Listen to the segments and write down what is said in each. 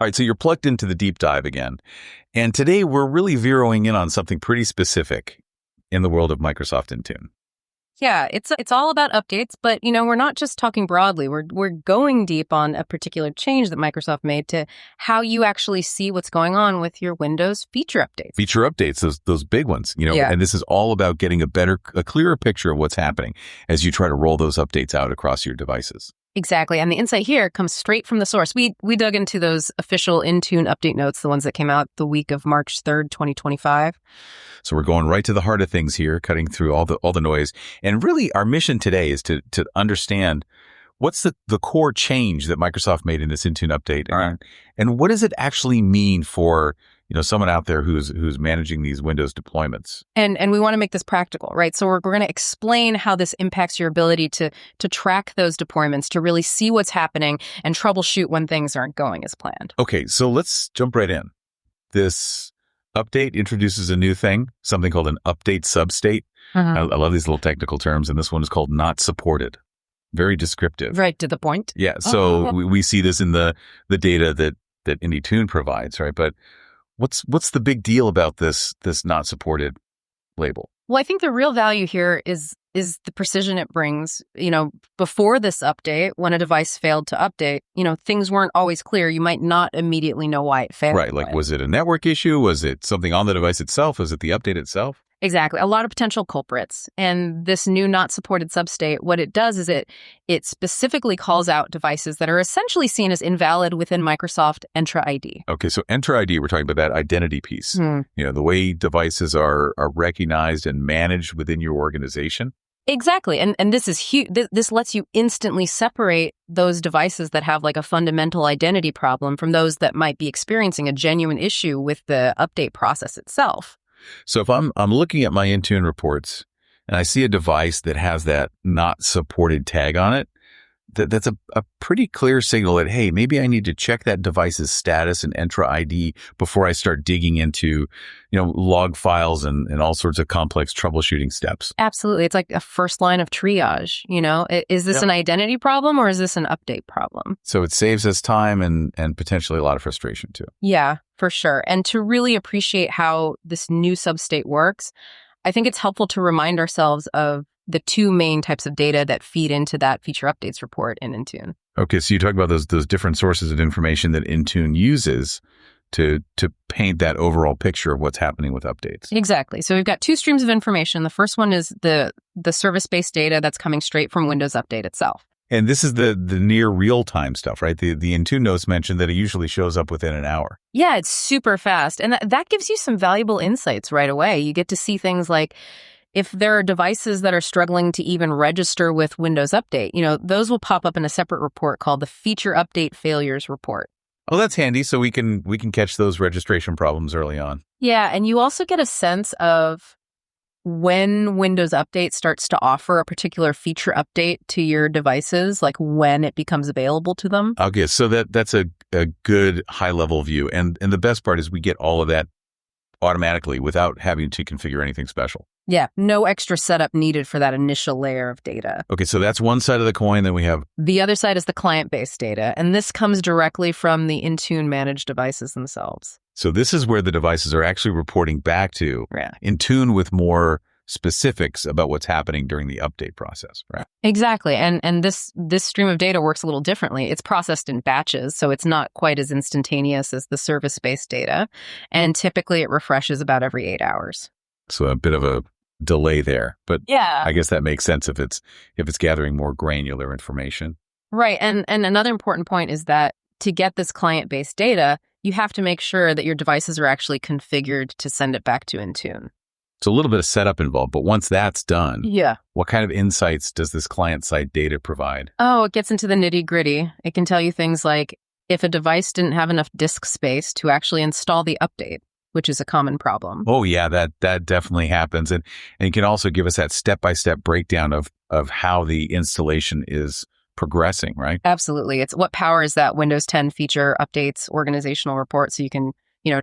All right, so you're plugged into the deep dive again. And today we're really zeroing in on something pretty specific in the world of Microsoft Intune. Yeah, it's all about updates, but we're not just talking broadly. We're going deep on a particular change that Microsoft made to how you actually see what's going on with your Windows feature updates. Feature updates, those big ones, Yeah. and this is all about getting a clearer picture of what's happening as you try to roll those updates out across your devices. Exactly. And the insight here comes straight from the source. We dug into those official Intune update notes, the ones that came out the week of March 3rd, 2025. So we're going right to the heart of things here, cutting through all the noise. And really our mission today is to understand what's the core change that Microsoft made in this Intune update. And what does it actually mean for someone out there who's managing these Windows deployments. And we want to make this practical, right? So we're going to explain how this impacts your ability to track those deployments, to really see what's happening and troubleshoot when things aren't going as planned. Okay, so let's jump right in. This update introduces a new thing, something called an update substate. I love these little technical terms, and this one is called not supported. Very descriptive. Right to the point. Yeah, so we see this in the data that Intune provides, right? But what's the big deal about this not supported label? Well, I think the real value here is the precision it brings. Before this update, when a device failed to update, things weren't always clear. You might not immediately know why it failed. Right. Like, was it a network issue? Was it something on the device itself? Was it the update itself? Exactly. A lot of potential culprits. And this new not supported substate, what it does is it specifically calls out devices that are essentially seen as invalid within Microsoft Entra ID. Okay, so Entra ID, we're talking about that identity piece. The way devices are recognized and managed within your organization. Exactly. And this is huge. This lets you instantly separate those devices that have like a fundamental identity problem from those that might be experiencing a genuine issue with the update process itself. So if I'm looking at my Intune reports and I see a device that has that not supported tag on it, that's a pretty clear signal that, hey, maybe I need to check that device's status and Entra ID before I start digging into, log files and all sorts of complex troubleshooting steps. Absolutely. It's like a first line of triage. Is this an identity problem or is this an update problem? So it saves us time and potentially a lot of frustration too. Yeah, for sure. And to really appreciate how this new substate works, I think it's helpful to remind ourselves of the two main types of data that feed into that feature updates report in Intune. Okay, so you talk about those different sources of information that Intune uses to paint that overall picture of what's happening with updates. Exactly. So we've got two streams of information. The first one is the service-based data that's coming straight from Windows Update itself. And this is the near real-time stuff, right? The Intune notes mentioned that it usually shows up within an hour. Yeah, it's super fast. And that gives you some valuable insights right away. You get to see things like if there are devices that are struggling to even register with Windows Update, those will pop up in a separate report called the Feature Update Failures Report. Oh, that's handy. So we can catch those registration problems early on. Yeah, and you also get a sense of when Windows Update starts to offer a particular feature update to your devices, like when it becomes available to them. Okay, so that's a good high-level view. And the best part is we get all of that automatically without having to configure anything special. Yeah, no extra setup needed for that initial layer of data. Okay, so that's one side of the coin. Then we have the other side is the client-based data, and this comes directly from the Intune managed devices themselves. So this is where the devices are actually reporting back to Intune with more specifics about what's happening during the update process, right? Exactly. And this stream of data works a little differently. It's processed in batches, so it's not quite as instantaneous as the service-based data. And typically it refreshes about every 8 hours. So a bit of a delay there, but yeah, I guess that makes sense if it's gathering more granular information. Right. And another important point is that to get this client-based data, you have to make sure that your devices are actually configured to send it back to Intune. So a little bit of setup involved, but once that's done, what kind of insights does this client-side data provide? Oh, it gets into the nitty-gritty. It can tell you things like if a device didn't have enough disk space to actually install the update, which is a common problem. Oh, yeah, that definitely happens. And it can also give us that step-by-step breakdown of how the installation is progressing, right? Absolutely. It's what powers that Windows 10 feature updates organizational report so you can,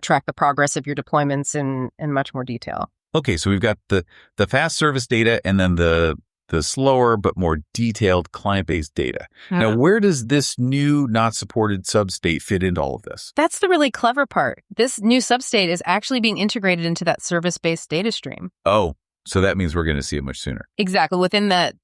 track the progress of your deployments in much more detail. Okay, so we've got the fast service data and then the the slower but more detailed client-based data. Now, where does this new not supported substate fit into all of this? That's the really clever part. This new substate is actually being integrated into that service-based data stream. Oh, so that means we're going to see it much sooner. Exactly, within that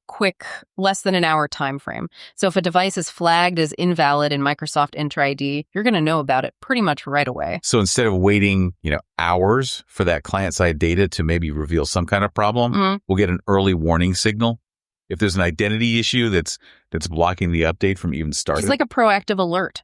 quick, less than an hour time frame. So if a device is flagged as invalid in Microsoft Entra ID, you're going to know about it pretty much right away. So instead of waiting, hours for that client-side data to maybe reveal some kind of problem, we'll get an early warning signal. If there's an identity issue that's blocking the update from even starting. It's like a proactive alert.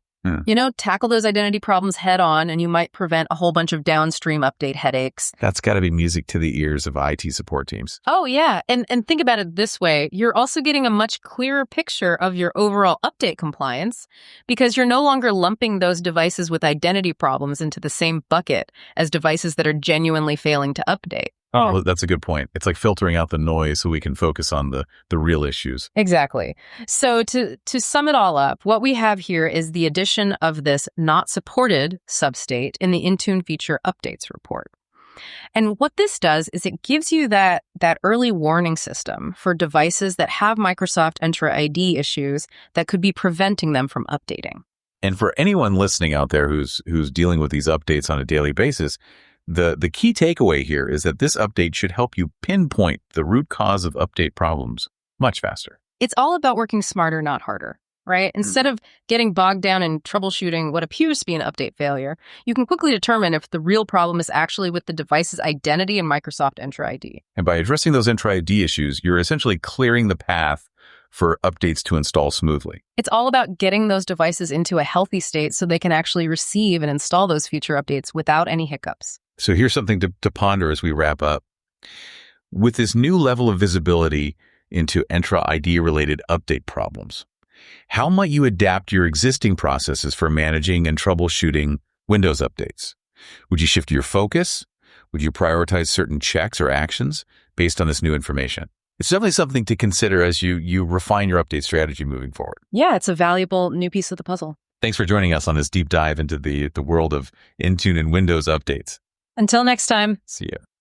Tackle those identity problems head on, and you might prevent a whole bunch of downstream update headaches. That's got to be music to the ears of IT support teams. Oh, yeah. And think about it this way. You're also getting a much clearer picture of your overall update compliance because you're no longer lumping those devices with identity problems into the same bucket as devices that are genuinely failing to update. Oh, well, that's a good point. It's like filtering out the noise so we can focus on the real issues. Exactly. So to sum it all up, what we have here is the addition of this not supported substate in the Intune feature updates report. And what this does is it gives you that early warning system for devices that have Microsoft Entra ID issues that could be preventing them from updating. And for anyone listening out there who's dealing with these updates on a daily basis, the key takeaway here is that this update should help you pinpoint the root cause of update problems much faster. It's all about working smarter, not harder, right? Instead of getting bogged down in troubleshooting what appears to be an update failure, you can quickly determine if the real problem is actually with the device's identity in Microsoft Entra ID. And by addressing those Entra ID issues, you're essentially clearing the path for updates to install smoothly. It's all about getting those devices into a healthy state so they can actually receive and install those future updates without any hiccups. So here's something to ponder as we wrap up. With this new level of visibility into Entra ID-related update problems, how might you adapt your existing processes for managing and troubleshooting Windows updates? Would you shift your focus? Would you prioritize certain checks or actions based on this new information? It's definitely something to consider as you refine your update strategy moving forward. Yeah, it's a valuable new piece of the puzzle. Thanks for joining us on this deep dive into the world of Intune and Windows updates. Until next time. See ya.